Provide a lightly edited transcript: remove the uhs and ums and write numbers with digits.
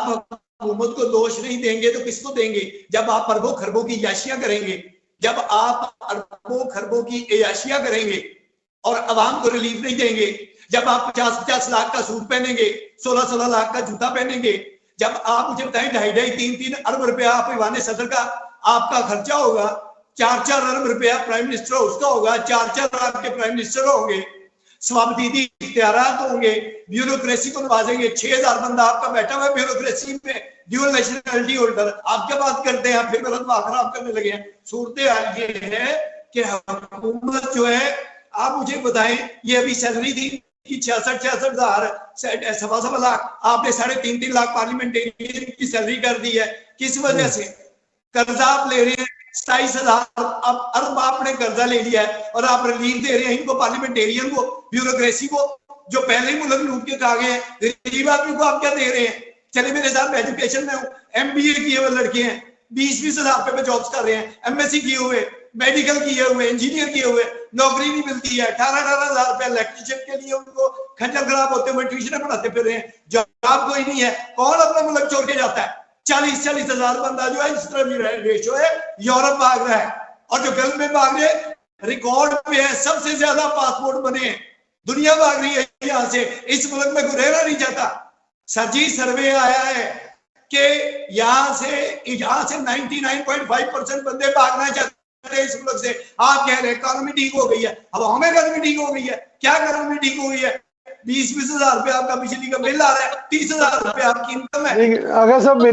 आप हुकूमत को दोष नहीं देंगे तो किसको देंगे? जब आप अरबों खरबों की याशियां करेंगे, जब आप अरबों खरबों की याशियां करेंगे और अवाम को रिलीफ नहीं देंगे, जब आप 50-50 लाख का सूट पहनेंगे, 16-16 लाख का जूता पहनेंगे, जब आप मुझे बताएं 2.5-3 अरब रुपया आप ईवान सदर का आपका खर्चा होगा, 4 अरब रुपया प्राइम मिनिस्टर उसका होगा, 4 आपके प्राइम मिनिस्टर होंगे, स्वाबदीदी इख्तियारात होंगे, ब्यूरोक्रेसी को नवाजेंगे, 6,000 बंदा आपका बैठा हुआ है ब्यूरोक्रेसी में, ड्यूअल नेशनलिटी होल्डर। आप क्या बात करते हैं? फिर गलत बात खराब करने लगे हैं। सूरत हाल ये है कि हुकूमत जो है, आप मुझे बताएं, ये अभी सैलरी थी कि 66 हजार 1.25 लाख, आपने 3.5 लाख पार्लियामेंटेरियन की सैलरी कर दी है। किस वजह से? कर्जा आप ले रहे हैं 27,000 अरब आपने कर्जा ले लिया है और आप रिलीफ दे रहे हैं इनको, पार्लियामेंटेरियन को, ब्यूरोक्रेसी को, जो पहले ही मुल्क लूट के खा गए हैं। गरीब आदमी को आप क्या दे रहे हैं? चले मेरे साथ, मैं एजुकेशन में हूँ, MBA किए हुए लड़के हैं, 20-20 हजार रुपए में जॉब्स कर रहे हैं, MSc किए हुए, मेडिकल किए हुए, इंजीनियर किए हुए, नौकरी नहीं मिलती है। 18-18 हजार रुपया इलेक्ट्रिशियन के लिए उनको खंजर खराब होते हुए ट्यूशन पढ़ाते फिर रहे हैं, जॉब कोई नहीं है। कौन अपना मुल्क छोड़ के जाता है? 40-40 हजार बंदा जो है, इस तरह रेशो है, यूरोप भाग रहा है, और जो गल्फ में भाग रहे रिकॉर्ड पे है, सबसे ज्यादा पासपोर्ट बने हैं, दुनिया भाग रही है यहाँ से। इस मुल्क में कोई रहना नहीं चाहता। सजी सर्वे आया है कि यहाँ से 99.5% बंदे भागना चाहते हैं इस मुल्क से। आप कह रहे हैं इकोनॉमी ठीक हो गई है, हवाओं में इकोनॉमी ठीक हो गई है। क्या इकोनॉमी ठीक हो गई है? 20-20 हजार रुपया आपका बिजली का बिल आ रहा है, 30 हजार रुपया आपकी इनकम है। अगर सब